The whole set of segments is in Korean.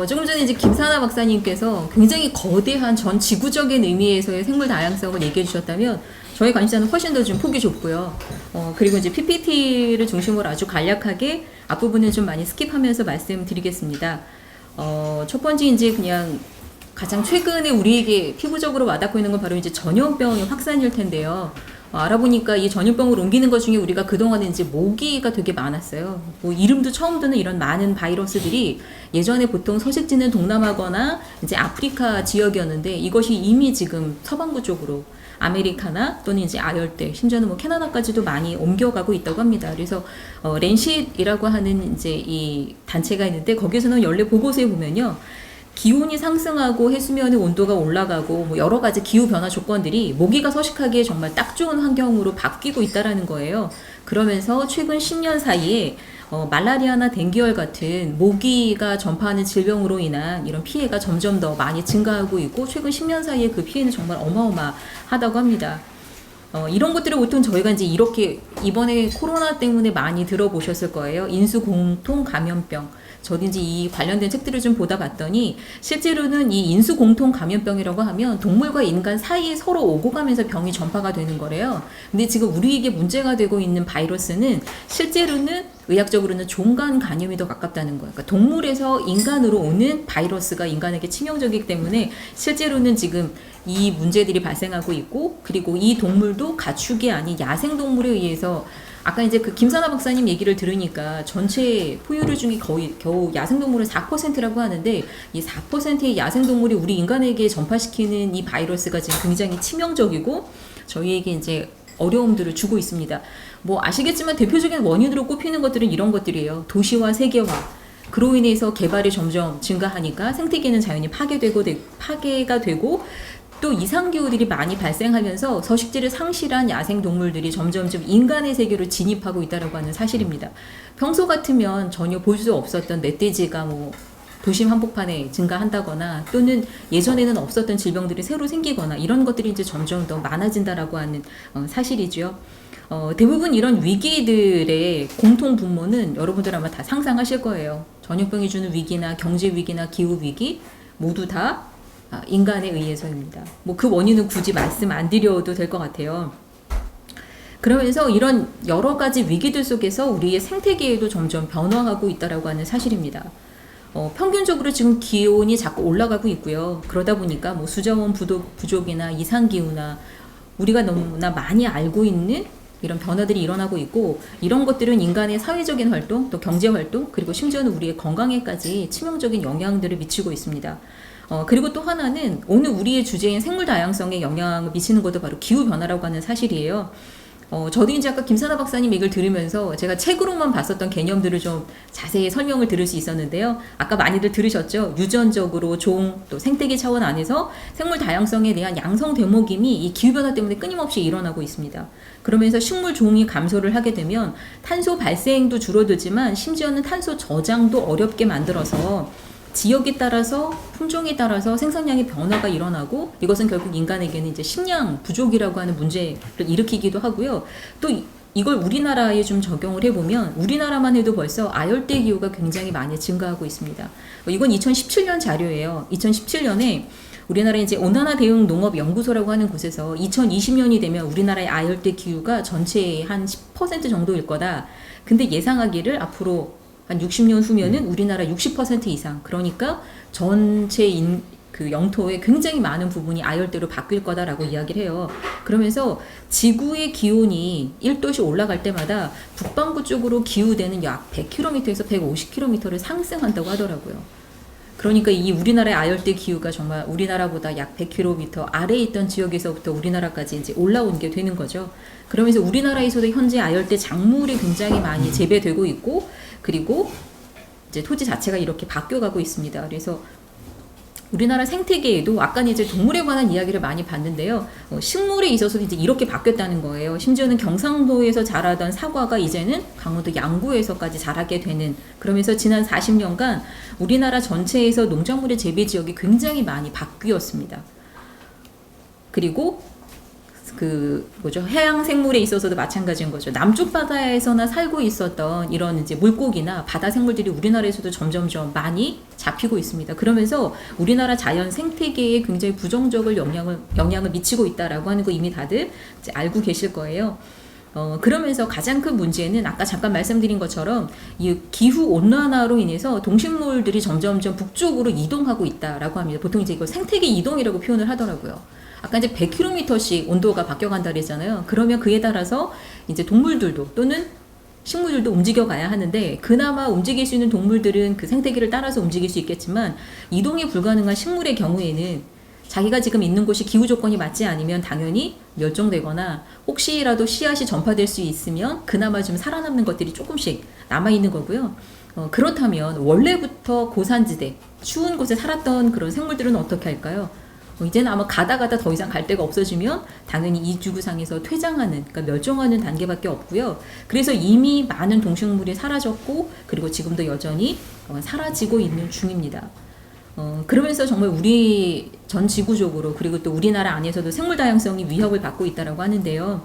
조금 전에 이제 김사나 박사님께서 굉장히 거대한 전 지구적인 의미에서의 생물 다양성을 얘기해 주셨다면 저희 관심사는 훨씬 더 좀 폭이 좁고요. 그리고 이제 PPT를 중심으로 아주 간략하게 앞부분을 좀 많이 스킵하면서 말씀드리겠습니다. 첫 번째 이제 그냥 가장 최근에 우리에게 피부적으로 와닿고 있는 건 바로 이제 전염병의 확산일 텐데요. 알아보니까 이 전염병을 옮기는 것 중에 우리가 그동안에 이제 모기가 되게 많았어요. 뭐 이름도 처음 듣는 이런 많은 바이러스들이 예전에 보통 서식지는 동남아거나 이제 아프리카 지역이었는데 이것이 이미 지금 서반구 쪽으로 아메리카나 또는 이제 아열대, 심지어는 뭐 캐나다까지도 많이 옮겨가고 있다고 합니다. 그래서 랜싯이라고 하는 이제 이 단체가 있는데 거기서는 연례 보고서에 보면요. 기온이 상승하고 해수면의 온도가 올라가고 뭐 여러 가지 기후 변화 조건들이 모기가 서식하기에 정말 딱 좋은 환경으로 바뀌고 있다라는 거예요. 그러면서 최근 10년 사이에 말라리아나 댕기열 같은 모기가 전파하는 질병으로 인한 이런 피해가 점점 더 많이 증가하고 있고 최근 10년 사이에 그 피해는 정말 어마어마하다고 합니다. 이런 것들을 보통 저희가 이제 이렇게 이번에 코로나 때문에 많이 들어보셨을 거예요. 인수 공통 감염병. 저도 이제 이 관련된 책들을 좀 보다 봤더니 실제로는 이 인수 공통 감염병이라고 하면 동물과 인간 사이에 서로 오고 가면서 병이 전파가 되는 거래요. 근데 지금 우리에게 문제가 되고 있는 바이러스는 실제로는 의학적으로는 종간 감염이 더 가깝다는 거예요. 그러니까 동물에서 인간으로 오는 바이러스가 인간에게 치명적이기 때문에 실제로는 지금 이 문제들이 발생하고 있고 그리고 이 동물도 가축이 아닌 야생동물에 의해서 아까 이제 그 김사나 박사님 얘기를 들으니까 전체 포유류 중에 겨우 야생동물은 4%라고 하는데 이 4%의 야생동물이 우리 인간에게 전파시키는 이 바이러스가 지금 굉장히 치명적이고 저희에게 이제 어려움들을 주고 있습니다. 뭐 아시겠지만 대표적인 원인으로 꼽히는 것들은 이런 것들이에요. 도시화, 세계화. 그로 인해서 개발이 점점 증가하니까 생태계는 자연히 파괴가 되고 또 이상기후들이 많이 발생하면서 서식지를 상실한 야생동물들이 점점 인간의 세계로 진입하고 있다고 하는 사실입니다. 평소 같으면 전혀 볼 수 없었던 멧돼지가 뭐 도심 한복판에 증가한다거나 또는 예전에는 없었던 질병들이 새로 생기거나 이런 것들이 이제 점점 더 많아진다라고 하는 사실이죠. 대부분 이런 위기들의 공통 분모는 여러분들 아마 다 상상하실 거예요. 전염병이 주는 위기나 경제 위기나 기후 위기 모두 다 인간에 의해서입니다. 뭐 그 원인은 굳이 말씀 안 드려도 될 것 같아요. 그러면서 이런 여러 가지 위기들 속에서 우리의 생태계에도 점점 변화하고 있다라고 하는 사실입니다. 평균적으로 지금 기온이 자꾸 올라가고 있고요. 그러다 보니까 뭐 수자원 부족이나 이상기후나 우리가 너무나 많이 알고 있는 이런 변화들이 일어나고 있고 이런 것들은 인간의 사회적인 활동, 또 경제 활동, 그리고 심지어는 우리의 건강에까지 치명적인 영향들을 미치고 있습니다. 그리고 또 하나는 오늘 우리의 주제인 생물 다양성에 영향을 미치는 것도 바로 기후 변화라고 하는 사실이에요. 저도 이제 아까 김사나 박사님 얘기를 들으면서 제가 책으로만 봤었던 개념들을 좀 자세히 설명을 들을 수 있었는데요. 아까 많이들 들으셨죠? 유전적으로 종, 또 생태계 차원 안에서 생물 다양성에 대한 양성 대목임이 이 기후변화 때문에 끊임없이 일어나고 있습니다. 그러면서 식물 종이 감소를 하게 되면 탄소 발생도 줄어들지만 심지어는 탄소 저장도 어렵게 만들어서 지역에 따라서 품종에 따라서 생산량의 변화가 일어나고 이것은 결국 인간에게는 이제 식량 부족이라고 하는 문제를 일으키기도 하고요. 또 이걸 우리나라에 좀 적용을 해보면 우리나라만 해도 벌써 아열대 기후가 굉장히 많이 증가하고 있습니다. 이건 2017년 자료예요. 2017년에 우리나라 이제 온난화 대응 농업 연구소라고 하는 곳에서 2020년이 되면 우리나라의 아열대 기후가 전체의 한 10% 정도일 거다. 근데 예상하기를 앞으로 한 60년 후면은 우리나라 60% 이상, 그러니까 전체 그 영토의 굉장히 많은 부분이 아열대로 바뀔 거다라고 이야기를 해요. 그러면서 지구의 기온이 1도씩 올라갈 때마다 북반구 쪽으로 기후대는 약 100km에서 150km를 상승한다고 하더라고요. 그러니까 이 우리나라의 아열대 기후가 정말 우리나라보다 약 100km 아래에 있던 지역에서부터 우리나라까지 이제 올라온 게 되는 거죠. 그러면서 우리나라에서도 현재 아열대 작물이 굉장히 많이 재배되고 있고 그리고 이제 토지 자체가 이렇게 바뀌어가고 있습니다. 그래서 우리나라 생태계에도 아까 이제 동물에 관한 이야기를 많이 봤는데요. 식물에 있어서도 이제 이렇게 바뀌었다는 거예요. 심지어는 경상도에서 자라던 사과가 이제는 강원도 양구에서까지 자라게 되는, 그러면서 지난 40년간 우리나라 전체에서 농작물의 재배 지역이 굉장히 많이 바뀌었습니다. 그리고 해양 생물에 있어서도 마찬가지인 거죠. 남쪽 바다에서나 살고 있었던 이런 이제 물고기나 바다 생물들이 우리나라에서도 점점점 많이 잡히고 있습니다. 그러면서 우리나라 자연 생태계에 굉장히 부정적인 영향을 미치고 있다라고 하는 거 이미 다들 이제 알고 계실 거예요. 그러면서 가장 큰 문제는 아까 잠깐 말씀드린 것처럼 이 기후 온난화로 인해서 동식물들이 점점점 북쪽으로 이동하고 있다라고 합니다. 보통 이제 이걸 생태계 이동이라고 표현을 하더라고요. 아까 이제 100km씩 온도가 바뀌어간다 그랬잖아요. 그러면 그에 따라서 이제 동물들도 또는 식물들도 움직여 가야 하는데, 그나마 움직일 수 있는 동물들은 그 생태계를 따라서 움직일 수 있겠지만 이동이 불가능한 식물의 경우에는 자기가 지금 있는 곳이 기후 조건이 맞지 않으면 당연히 멸종되거나 혹시라도 씨앗이 전파될 수 있으면 그나마 좀 살아남는 것들이 조금씩 남아있는 거고요. 그렇다면 원래부터 고산지대, 추운 곳에 살았던 그런 생물들은 어떻게 할까요? 이제는 아마 가다 더 이상 갈 데가 없어지면 당연히 이 지구상에서 퇴장하는, 그러니까 멸종하는 단계밖에 없고요. 그래서 이미 많은 동식물이 사라졌고, 그리고 지금도 여전히 사라지고 있는 중입니다. 그러면서 정말 우리 전 지구적으로, 그리고 또 우리나라 안에서도 생물 다양성이 위협을 받고 있다라고 하는데요.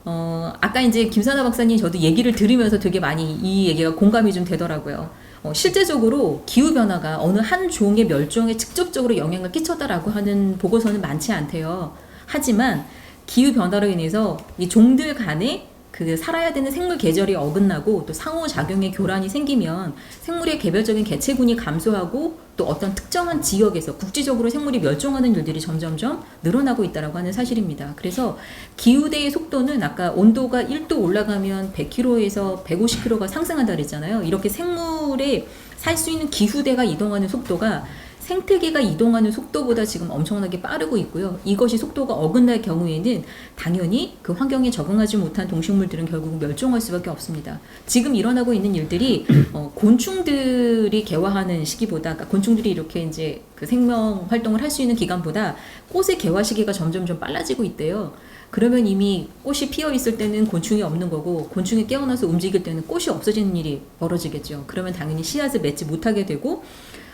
아까 이제 김선아 박사님 저도 얘기를 들으면서 되게 많이 이 얘기가 공감이 좀 되더라고요. 실제적으로 기후변화가 어느 한 종의 멸종에 직접적으로 영향을 끼쳤다라고 하는 보고서는 많지 않대요. 하지만 기후변화로 인해서 이 종들 간에 그 살아야 되는 생물 계절이 어긋나고 또 상호작용의 교란이 생기면 생물의 개별적인 개체군이 감소하고 또 어떤 특정한 지역에서 국지적으로 생물이 멸종하는 일들이 점점점 늘어나고 있다고 하는 사실입니다. 그래서 기후대의 속도는 아까 온도가 1도 올라가면 100km에서 150km가 상승한다 그랬잖아요. 이렇게 생물의 살 수 있는 기후대가 이동하는 속도가 생태계가 이동하는 속도보다 지금 엄청나게 빠르고 있고요. 이것이 속도가 어긋날 경우에는 당연히 그 환경에 적응하지 못한 동식물들은 결국 멸종할 수밖에 없습니다. 지금 일어나고 있는 일들이 곤충들이 개화하는 시기보다, 그러니까 곤충들이 이렇게 이제 그 생명 활동을 할 수 있는 기간보다 꽃의 개화 시기가 점점점 빨라지고 있대요. 그러면 이미 꽃이 피어 있을 때는 곤충이 없는 거고, 곤충이 깨어나서 움직일 때는 꽃이 없어지는 일이 벌어지겠죠. 그러면 당연히 씨앗을 맺지 못하게 되고,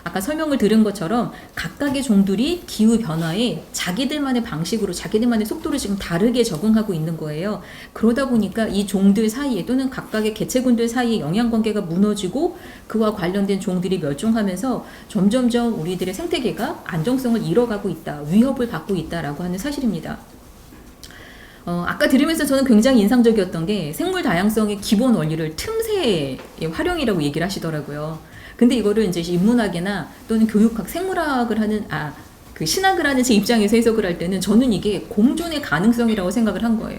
아까 설명을 들은 것처럼 각각의 종들이 기후 변화에 자기들만의 방식으로 자기들만의 속도를 지금 다르게 적응하고 있는 거예요. 그러다 보니까 이 종들 사이에 또는 각각의 개체군들 사이에 영향관계가 무너지고 그와 관련된 종들이 멸종하면서 점점점 우리들의 생태계가 안정성을 잃어가고 있다, 위협을 받고 있다라고 하는 사실입니다. 아까 들으면서 저는 굉장히 인상적이었던 게 생물 다양성의 기본 원리를 틈새의 활용이라고 얘기를 하시더라고요. 근데 이거를 이제 인문학이나 또는 교육학, 생물학을 하는, 그 신학을 하는 제 입장에서 해석을 할 때는 저는 이게 공존의 가능성이라고 생각을 한 거예요.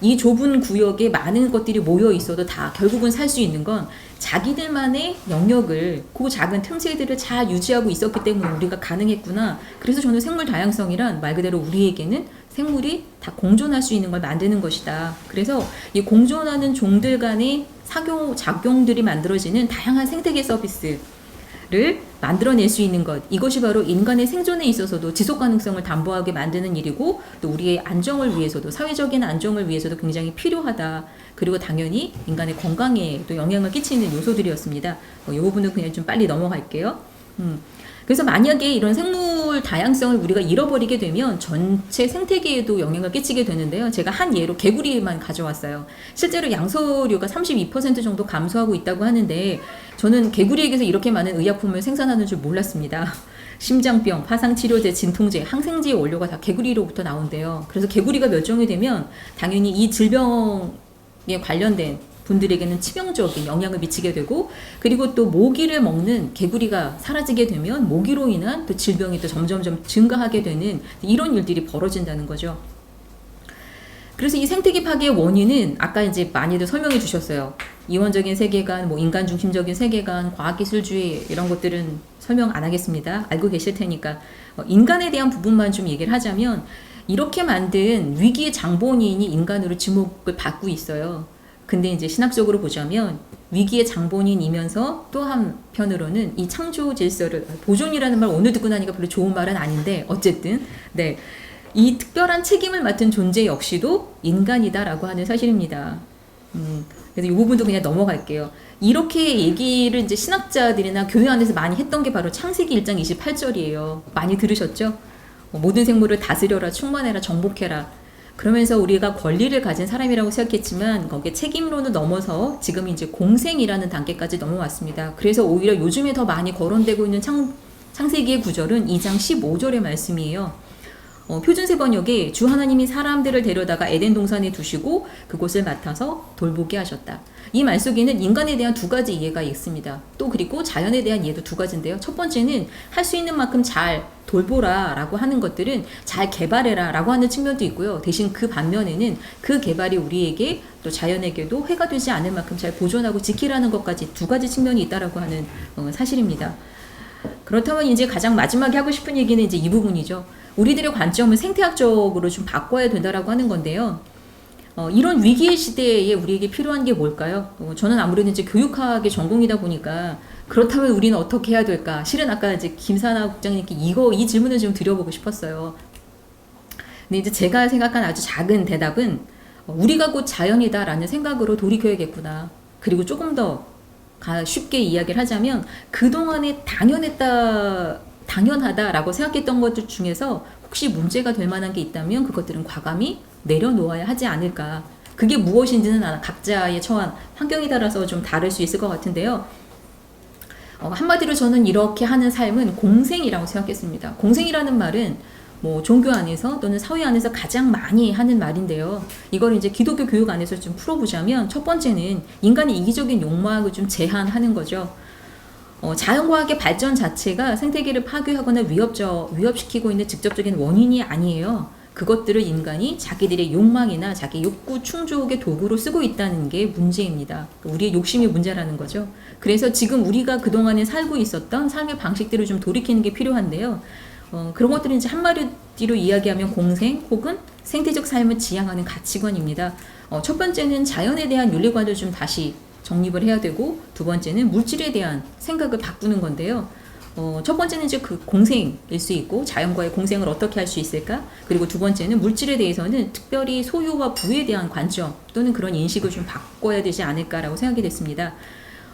이 좁은 구역에 많은 것들이 모여 있어도 다 결국은 살 수 있는 건 자기들만의 영역을, 그 작은 틈새들을 잘 유지하고 있었기 때문에 우리가 가능했구나. 그래서 저는 생물 다양성이란 말 그대로 우리에게는 생물이 다 공존할 수 있는 걸 만드는 것이다. 그래서 이 공존하는 종들 간의 작용들이 만들어지는 다양한 생태계 서비스를 만들어낼 수 있는 것, 이것이 바로 인간의 생존에 있어서도 지속 가능성을 담보하게 만드는 일이고, 또 우리의 안정을 위해서도, 사회적인 안정을 위해서도 굉장히 필요하다. 그리고 당연히 인간의 건강에 또 영향을 끼치는 요소들이었습니다. 이 부분은 그냥 좀 빨리 넘어갈게요. 그래서 만약에 이런 생물 다양성을 우리가 잃어버리게 되면 전체 생태계에도 영향을 끼치게 되는데요. 제가 한 예로 개구리만 가져왔어요. 실제로 양서류가 32% 정도 감소하고 있다고 하는데, 저는 개구리에게서 이렇게 많은 의약품을 생산하는 줄 몰랐습니다. 심장병, 파상치료제, 진통제, 항생제의 원료가 다 개구리로부터 나온대요. 그래서 개구리가 멸종이 되면 당연히 이 질병에 관련된 분들에게는 치명적인 영향을 미치게 되고, 그리고 또 모기를 먹는 개구리가 사라지게 되면 모기로 인한 또 질병이 또 점점점 증가하게 되는 이런 일들이 벌어진다는 거죠. 그래서 이 생태계 파괴의 원인은 아까 이제 많이들 설명해 주셨어요. 이원적인 세계관, 인간 중심적인 세계관, 과학기술주의, 이런 것들은 설명 안 하겠습니다. 알고 계실 테니까. 인간에 대한 부분만 좀 얘기를 하자면, 이렇게 만든 위기의 장본인이 인간으로 지목을 받고 있어요. 근데 이제 신학적으로 보자면 위기의 장본인이면서 또 한편으로는 이 창조 질서를, 보존이라는 말 오늘 듣고 나니까 별로 좋은 말은 아닌데 어쨌든 네, 이 특별한 책임을 맡은 존재 역시도 인간이다라고 하는 사실입니다. 그래서 이 부분도 그냥 넘어갈게요. 이렇게 얘기를 이제 신학자들이나 교회 안에서 많이 했던 게 바로 창세기 1장 28절이에요. 많이 들으셨죠? 모든 생물을 다스려라, 충만해라, 정복해라. 그러면서 우리가 권리를 가진 사람이라고 생각했지만 거기에 책임론을 넘어서 지금 이제 공생이라는 단계까지 넘어왔습니다. 그래서 오히려 요즘에 더 많이 거론되고 있는 창세기의 구절은 2장 15절의 말씀이에요. 표준세 번역에 주 하나님이 사람들을 데려다가 에덴 동산에 두시고 그곳을 맡아서 돌보게 하셨다. 이 말 속에는 인간에 대한 두 가지 이해가 있습니다. 또 그리고 자연에 대한 이해도 두 가지인데요. 첫 번째는 할 수 있는 만큼 잘 돌보라 라고 하는 것들은 잘 개발해라 라고 하는 측면도 있고요. 대신 그 반면에는 그 개발이 우리에게 또 자연에게도 해가 되지 않을 만큼 잘 보존하고 지키라는 것까지 두 가지 측면이 있다라고 하는 사실입니다. 그렇다면 이제 가장 마지막에 하고 싶은 얘기는 이제 이 부분이죠. 우리들의 관점을 생태학적으로 좀 바꿔야 된다라고 하는 건데요. 이런 위기의 시대에 우리에게 필요한 게 뭘까요? 저는 아무래도 이제 교육학의 전공이다 보니까 그렇다면 우리는 어떻게 해야 될까? 실은 아까 이제 김사나 국장님께 이 질문을 좀 드려보고 싶었어요. 근데 이제 제가 생각한 아주 작은 대답은 우리가 곧 자연이다라는 생각으로 돌이켜야겠구나. 그리고 조금 더 쉽게 이야기를 하자면 그동안에 당연하다라고 생각했던 것들 중에서 혹시 문제가 될 만한 게 있다면 그것들은 과감히 내려놓아야 하지 않을까. 그게 무엇인지는 각자의 처한 환경에 따라서 좀 다를 수 있을 것 같은데요. 한마디로 저는 이렇게 하는 삶은 공생이라고 생각했습니다. 공생이라는 말은 뭐 종교 안에서 또는 사회 안에서 가장 많이 하는 말인데요. 이걸 이제 기독교 교육 안에서 좀 풀어보자면 첫 번째는 인간의 이기적인 욕망을 좀 제한하는 거죠. 자연과학의 발전 자체가 생태계를 파괴하거나 위협시키고 있는 직접적인 원인이 아니에요. 그것들을 인간이 자기들의 욕망이나 자기 욕구 충족의 도구로 쓰고 있다는 게 문제입니다. 우리의 욕심이 문제라는 거죠. 그래서 지금 우리가 그동안에 살고 있었던 삶의 방식들을 좀 돌이키는 게 필요한데요. 그런 것들은 이제 한마디로 이야기하면 공생 혹은 생태적 삶을 지향하는 가치관입니다. 첫 번째는 자연에 대한 윤리관을 좀 다시 정립을 해야 되고, 두 번째는 물질에 대한 생각을 바꾸는 건데요. 첫 번째는 이제 그 공생일 수 있고 자연과의 공생을 어떻게 할 수 있을까? 그리고 두 번째는 물질에 대해서는 특별히 소유와 부에 대한 관점 또는 그런 인식을 좀 바꿔야 되지 않을까라고 생각이 됐습니다.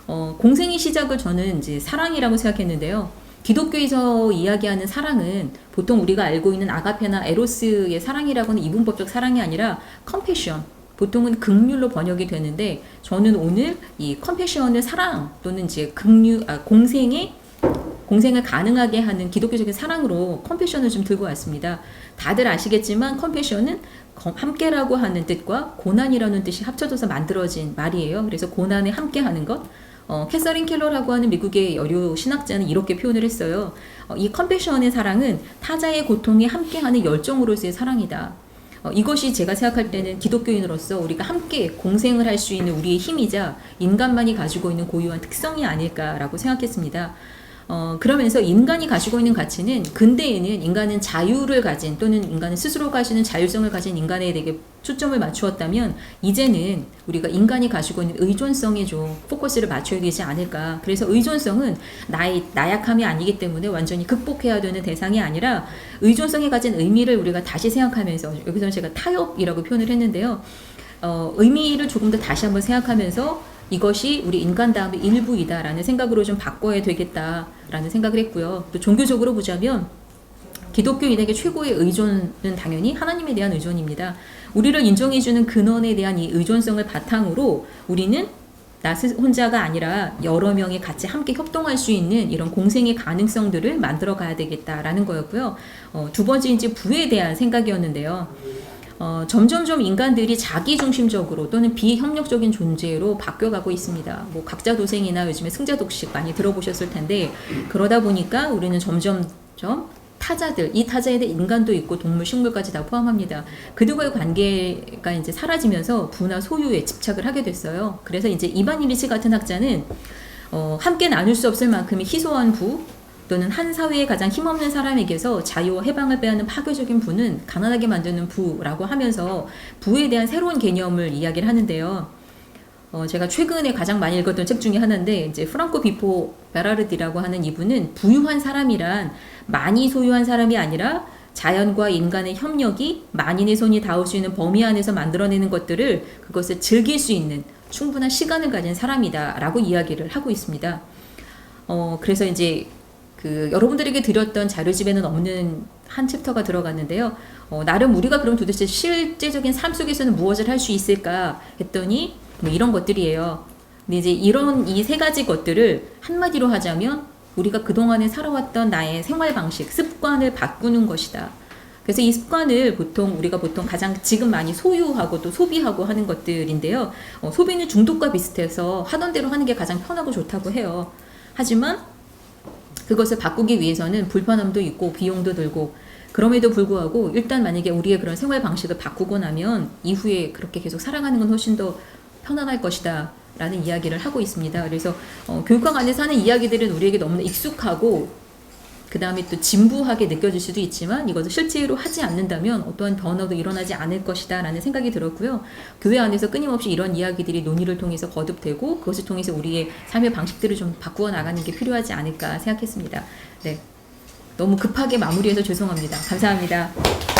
공생의 시작을 저는 이제 사랑이라고 생각했는데요. 기독교에서 이야기하는 사랑은 보통 우리가 알고 있는 아가페나 에로스의 사랑이라고는 이분법적 사랑이 아니라 컴패션, 보통은 긍휼로 번역이 되는데 저는 오늘 이 컴패션을 사랑 또는 이제 공생을 가능하게 하는 기독교적인 사랑으로 컴패션을 좀 들고 왔습니다. 다들 아시겠지만 컴패션은 함께라고 하는 뜻과 고난이라는 뜻이 합쳐져서 만들어진 말이에요. 그래서 고난에 함께하는 것. 캐서린 켈러라고 하는 미국의 여류 신학자는 이렇게 표현을 했어요. 이 컴패션의 사랑은 타자의 고통에 함께하는 열정으로서의 사랑이다. 이것이 제가 생각할 때는 기독교인으로서 우리가 함께 공생을 할 수 있는 우리의 힘이자 인간만이 가지고 있는 고유한 특성이 아닐까라고 생각했습니다. 그러면서 인간이 가지고 있는 가치는 근대에는 인간은 자유를 가진 또는 인간은 스스로 가지는 자율성을 가진 인간에 대해 초점을 맞추었다면 이제는 우리가 인간이 가지고 있는 의존성에 좀 포커스를 맞춰야 되지 않을까. 그래서 의존성은 나의 나약함이 아니기 때문에 완전히 극복해야 되는 대상이 아니라 의존성이 가진 의미를 우리가 다시 생각하면서, 여기서는 제가 타협이라고 표현을 했는데요. 의미를 조금 더 다시 한번 생각하면서 이것이 우리 인간다움의 일부이다라는 생각으로 좀 바꿔야 되겠다라는 생각을 했고요. 또 종교적으로 보자면 기독교인에게 최고의 의존은 당연히 하나님에 대한 의존입니다. 우리를 인정해주는 근원에 대한 이 의존성을 바탕으로 우리는 나 혼자가 아니라 여러 명이 같이 함께 협동할 수 있는 이런 공생의 가능성들을 만들어 가야 되겠다라는 거였고요. 두 번째 이제 부에 대한 생각이었는데요. 점점점 인간들이 자기중심적으로 또는 비협력적인 존재로 바뀌어가고 있습니다. 뭐 각자도생이나 요즘에 승자독식 많이 들어보셨을 텐데, 그러다 보니까 우리는 점점 타자들, 이 타자에 대해 인간도 있고 동물, 식물까지 다 포함합니다. 그들과의 관계가 이제 사라지면서 부나 소유에 집착을 하게 됐어요. 그래서 이제 이반 일리치 같은 학자는 함께 나눌 수 없을 만큼의 희소한 부, 또는 한 사회의 가장 힘없는 사람에게서 자유와 해방을 빼앗는 파괴적인 부는 가난하게 만드는 부라고 하면서 부에 대한 새로운 개념을 이야기를 하는데요. 제가 최근에 가장 많이 읽었던 책 중에 하나인데, 이제 프랑코 비포 베라르디라고 하는 이분은 부유한 사람이란 많이 소유한 사람이 아니라 자연과 인간의 협력이 만인의 손이 닿을 수 있는 범위 안에서 만들어내는 것들을 그것을 즐길 수 있는 충분한 시간을 가진 사람이다라고 이야기를 하고 있습니다. 그래서 이제 여러분들에게 드렸던 자료집에는 없는 한 챕터가 들어갔는데요. 나름 우리가 그럼 도대체 실제적인 삶 속에서는 무엇을 할 수 있을까 했더니 뭐 이런 것들이에요. 근데 이제 이런 이 세 가지 것들을 한마디로 하자면 우리가 그동안에 살아왔던 나의 생활 방식, 습관을 바꾸는 것이다. 그래서 이 습관을 우리가 보통 가장 지금 많이 소유하고 또 소비하고 하는 것들인데요. 소비는 중독과 비슷해서 하던 대로 하는 게 가장 편하고 좋다고 해요. 하지만 그것을 바꾸기 위해서는 불편함도 있고 비용도 들고, 그럼에도 불구하고 일단 만약에 우리의 그런 생활 방식을 바꾸고 나면 이후에 그렇게 계속 살아가는 건 훨씬 더 편안할 것이다 라는 이야기를 하고 있습니다. 그래서 교육학 안에서 하는 이야기들은 우리에게 너무나 익숙하고 그 다음에 또 진부하게 느껴질 수도 있지만 이것을 실제로 하지 않는다면 어떠한 변화도 일어나지 않을 것이다 라는 생각이 들었고요. 교회 안에서 끊임없이 이런 이야기들이 논의를 통해서 거듭되고 그것을 통해서 우리의 삶의 방식들을 좀 바꾸어 나가는 게 필요하지 않을까 생각했습니다. 네, 너무 급하게 마무리해서 죄송합니다. 감사합니다.